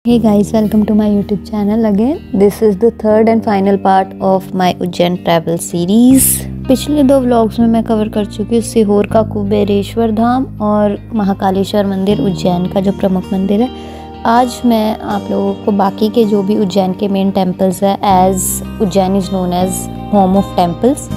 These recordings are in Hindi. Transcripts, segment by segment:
Hey guys, welcome to my YouTube channel again. This is the third and final part of my Ujjain travel series. पिछले 2 व्लॉग्स में मैं कवर कर चुकी हूँ सीहोर का कुबेरेश्वर धाम और महाकालेश्वर मंदिर उज्जैन का जो प्रमुख मंदिर है। आज मैं आप लोगों को बाकी के जो भी उज्जैन के मेन टेम्पल्स है, as Ujjain is known as home of temples,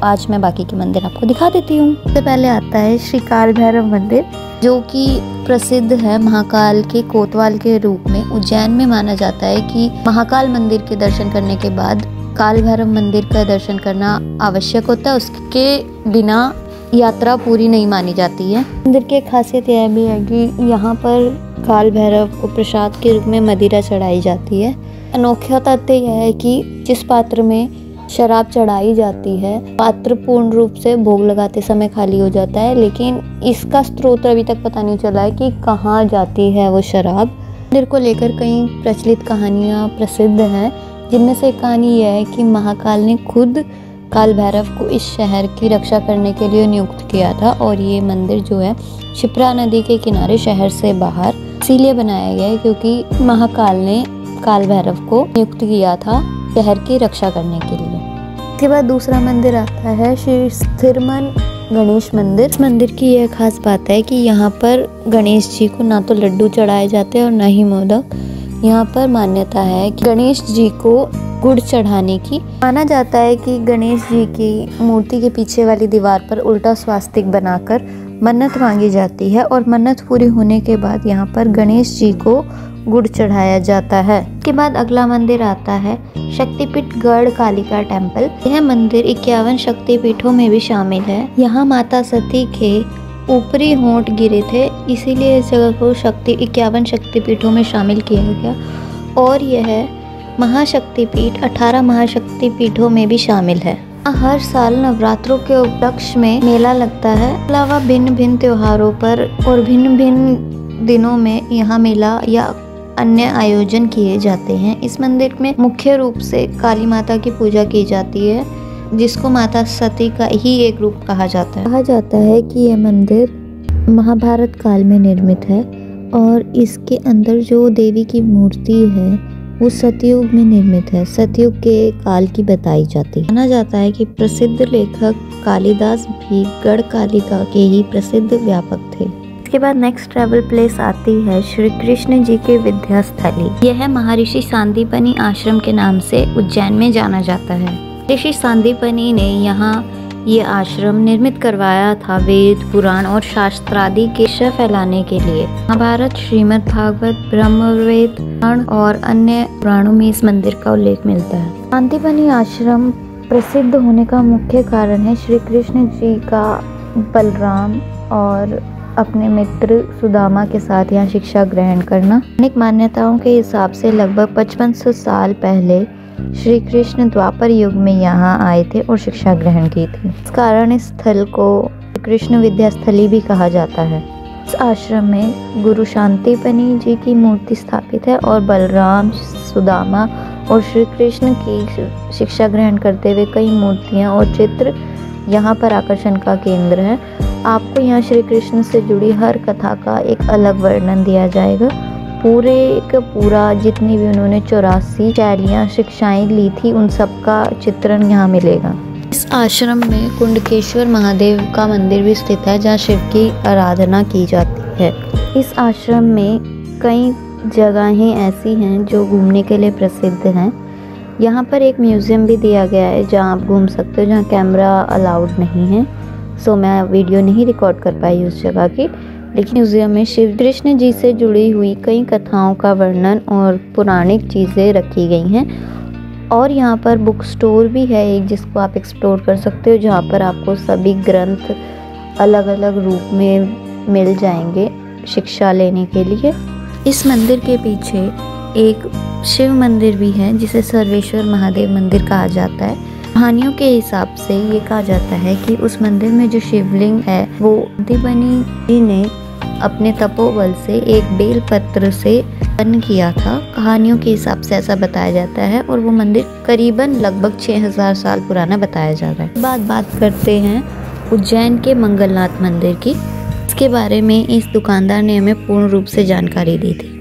आज मैं बाकी के मंदिर आपको दिखा देती हूँ। सबसे पहले आता है श्री काल भैरव मंदिर, जो कि प्रसिद्ध है महाकाल के कोतवाल के रूप में। उज्जैन में माना जाता है कि महाकाल मंदिर के दर्शन करने के बाद काल भैरव मंदिर का दर्शन करना आवश्यक होता है, उसके बिना यात्रा पूरी नहीं मानी जाती है। मंदिर की खासियत यह भी है कि यहाँ पर काल भैरव को प्रसाद के रूप में मदिरा चढ़ाई जाती है। अनोखा तथ्य यह है कि जिस पात्र में शराब चढ़ाई जाती है, पात्र पूर्ण रूप से भोग लगाते समय खाली हो जाता है, लेकिन इसका स्रोत अभी तक पता नहीं चला है कि कहाँ जाती है वो शराब। मंदिर को लेकर कई प्रचलित कहानियाँ प्रसिद्ध हैं, जिनमें से एक कहानी यह है कि महाकाल ने खुद काल भैरव को इस शहर की रक्षा करने के लिए नियुक्त किया था, और ये मंदिर जो है क्षिप्रा नदी के किनारे शहर से बाहर इसीलिए बनाया गया है क्योंकि महाकाल ने काल भैरव को नियुक्त किया था शहर की रक्षा करने के लिए। इसके बाद दूसरा मंदिर आता है श्री स्थिरमन गणेश मंदिर। इस मंदिर की यह खास बात है कि यहाँ पर गणेश जी को ना तो लड्डू चढ़ाए जाते हैं और ना ही मोदक। यहाँ पर मान्यता है कि गणेश जी को गुड़ चढ़ाने की। माना जाता है कि गणेश जी की मूर्ति के पीछे वाली दीवार पर उल्टा स्वास्तिक बनाकर मन्नत मांगी जाती है, और मन्नत पूरी होने के बाद यहाँ पर गणेश जी को गुड़ चढ़ाया जाता है। इसके बाद अगला मंदिर आता है शक्तिपीठ गढ़ कालिका टेम्पल। यह मंदिर 51 शक्तिपीठों में भी शामिल है। यहाँ माता सती के ऊपरी होंठ गिरे थे, इसीलिए इस जगह को 51 शक्तिपीठों में शामिल किया गया, और यह महाशक्तिपीठ 18 महाशक्तिपीठों में भी शामिल है। हर साल नवरात्रों के उपलक्ष्य में मेला लगता है। अलावा भिन्न भिन्न त्योहारों पर और भिन्न भिन्न दिनों में यहाँ मेला या अन्य आयोजन किए जाते हैं। इस मंदिर में मुख्य रूप से काली माता की पूजा की जाती है, जिसको माता सती का ही एक रूप कहा जाता है। कहा जाता है कि यह मंदिर महाभारत काल में निर्मित है, और इसके अंदर जो देवी की मूर्ति है वो सतयुग में निर्मित है। सतयुग के काल की बताई जाती है। माना जाता है कि प्रसिद्ध लेखक कालिदास भी गढ़ कालिका के ही प्रसिद्ध व्यापक थे। इसके बाद नेक्स्ट ट्रैवल प्लेस आती है श्री कृष्ण जी के विद्यास्थली। यह महर्षि सांदीपनि आश्रम के नाम से उज्जैन में जाना जाता है। ऋषि सांदीपनि ने यहाँ ये आश्रम निर्मित करवाया था वेद, पुराण और शास्त्रादि के विषय फैलाने के लिए। महाभारत, श्रीमद् भागवत, ब्रह्मवेद और अन्य पुराणों में इस मंदिर का उल्लेख मिलता है। सांदीपनि आश्रम प्रसिद्ध होने का मुख्य कारण है श्री कृष्ण जी का बलराम और अपने मित्र सुदामा के साथ यहाँ शिक्षा ग्रहण करना। अनेक मान्यताओं के हिसाब से लगभग 5500 साल पहले श्री कृष्ण द्वापर युग में यहाँ आए थे और शिक्षा ग्रहण की थी। इस कारण इस स्थल को कृष्ण विद्यास्थली भी कहा जाता है। इस आश्रम में गुरु शांतिपनि जी की मूर्ति स्थापित है, और बलराम, सुदामा और श्री कृष्ण की शिक्षा ग्रहण करते हुए कई मूर्तियाँ और चित्र यहाँ पर आकर्षण का केंद्र है। आपको यहाँ श्री कृष्ण से जुड़ी हर कथा का एक अलग वर्णन दिया जाएगा। पूरा जितनी भी उन्होंने 84 शैलियाँ शिक्षाएं ली थी, उन सब का चित्रण यहाँ मिलेगा। इस आश्रम में कुंडकेश्वर महादेव का मंदिर भी स्थित है, जहाँ शिव की आराधना की जाती है। इस आश्रम में कई जगहें ऐसी हैं जो घूमने के लिए प्रसिद्ध हैं। यहाँ पर एक म्यूज़ियम भी दिया गया है जहाँ आप घूम सकते हो, जहाँ कैमरा अलाउड नहीं है। मैं वीडियो नहीं रिकॉर्ड कर पाई उस जगह की, लेकिन म्यूजियम में शिव कृष्ण जी से जुड़ी हुई कई कथाओं का वर्णन और पौराणिक चीज़ें रखी गई हैं। और यहाँ पर बुक स्टोर भी है एक, जिसको आप एक्सप्लोर कर सकते हो, जहाँ पर आपको सभी ग्रंथ अलग अलग रूप में मिल जाएंगे शिक्षा लेने के लिए। इस मंदिर के पीछे एक शिव मंदिर भी है, जिसे सर्वेश्वर महादेव मंदिर कहा जाता है। कहानियों के हिसाब से ये कहा जाता है कि उस मंदिर में जो शिवलिंग है वो सांदीपनि जी ने अपने तपोबल से एक बेल पत्र से उत्पन्न किया था। कहानियों के हिसाब से ऐसा बताया जाता है, और वो मंदिर करीबन लगभग 6000 साल पुराना बताया जा रहा है। बात करते हैं उज्जैन के मंगलनाथ मंदिर की। इसके बारे में इस दुकानदार ने हमें पूर्ण रूप से जानकारी दी थी।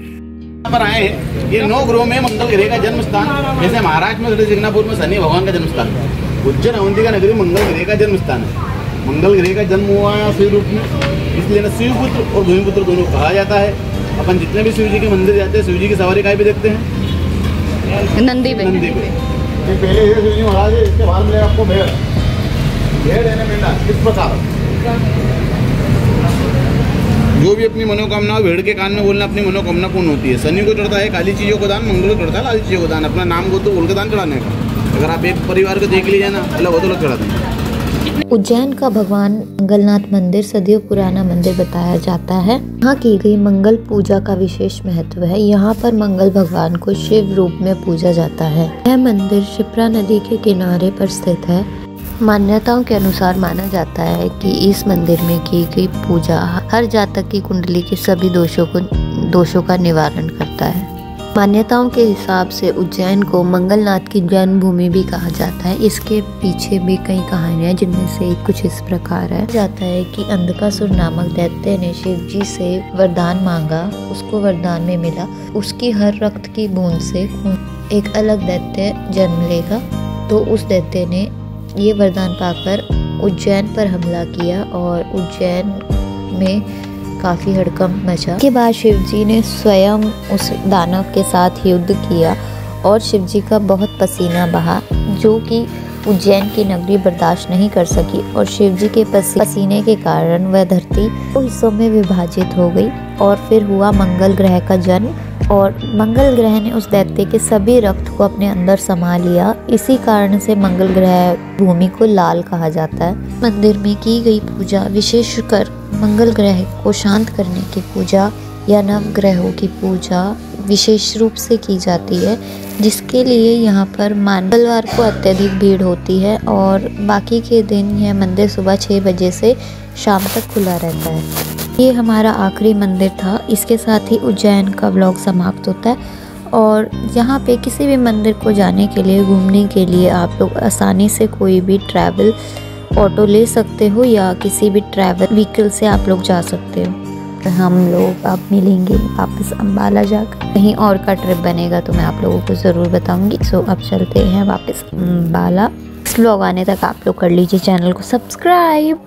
पर आए हैं। ये 9 ग्रहों में मंगल ग्रह का जन्म स्थान, जैसे महाराष्ट्र में सिंगापुर में शनि भगवान का जन्म स्थान है, उज्जैन अवंतिका नगरी मंगल ग्रह का जन्म स्थान है। मंगल ग्रह का जन्म हुआ है शिव रूप में, इसलिए ना शिवपुत्र और भूमिपुत्र दोनों कहा जाता है। अपन जितने भी शिव जी के मंदिर जाते हैं, शिव जी की सवारी काय पे देखते हैं, नंदी पे। नंदी पे। ये पहले शिव जी महाराज है, इसके बाद मिलेगा आपको भेड़, भेड़ है ना मेंढा। इस प्रकार जो भी अपनी मनोकामना भेड़ के कान में बोलना अपनी मनोकामना पूर्ण होती है। शनि को चढ़ता है काली चीज़ों को दान, मंगल को चढ़ता है लाली चीज़ों को दान। अपना नाम को तो बोल के दान चढ़ाने का। अगर आप एक परिवार को देख लीजिए ना, अलग हो तो अलग चढ़ाते हैं। उज्जैन का भगवान मंगलनाथ मंदिर सदियों पुराना मंदिर बताया जाता है। यहाँ की गई मंगल पूजा का विशेष महत्व है। यहाँ पर मंगल भगवान को शिव रूप में पूजा जाता है। यह मंदिर क्षिप्रा नदी के किनारे पर स्थित है। मान्यताओं के अनुसार माना जाता है कि इस मंदिर में की गई पूजा हर जातक की कुंडली के सभी दोषों का निवारण करता है। मान्यताओं के हिसाब से उज्जैन को मंगलनाथ की जन्मभूमि भी कहा जाता है। इसके पीछे भी कई कहानियां, जिनमें से कुछ इस प्रकार है। जाता है कि अंधकासुर नामक दैत्य ने शिव जी से वरदान मांगा, उसको वरदान में मिला उसकी हर रक्त की बूंद से एक अलग दैत्य जन्म लेगा। तो उस दैत्य ने ये वरदान पाकर उज्जैन पर हमला किया और उज्जैन में काफ़ी हड़कंप मचा। इसके बाद शिवजी ने स्वयं उस दानव के साथ युद्ध किया और शिवजी का बहुत पसीना बहा, जो कि उज्जैन की नगरी बर्दाश्त नहीं कर सकी और शिवजी के पसीने के कारण वह धरती 2 हिस्सों में विभाजित हो गई। और फिर हुआ मंगल ग्रह का जन्म और मंगल ग्रह ने उस दैत्य के सभी रक्त को अपने अंदर समा लिया। इसी कारण से मंगल ग्रह भूमि को लाल कहा जाता है। मंदिर में की गई पूजा विशेषकर मंगल ग्रह को शांत करने की पूजा या नवग्रहों की पूजा विशेष रूप से की जाती है, जिसके लिए यहाँ पर मंगलवार को अत्यधिक भीड़ होती है और बाकी के दिन यह मंदिर सुबह 6 बजे से शाम तक खुला रहता है। ये हमारा आखिरी मंदिर था। इसके साथ ही उज्जैन का व्लॉग समाप्त होता है और यहाँ पे किसी भी मंदिर को जाने के लिए, घूमने के लिए आप लोग आसानी से कोई भी ट्रैवल ऑटो ले सकते हो या किसी भी ट्रैवल व्हीकल से आप लोग जा सकते हो। हम लोग अब मिलेंगे वापस अम्बाला जाकर। कहीं और का ट्रिप बनेगा तो मैं आप लोगों को ज़रूर बताऊंगी। सो अब चलते हैं वापस अम्बाला। इस व्लॉग आने तक आप लोग कर लीजिए चैनल को सब्सक्राइब।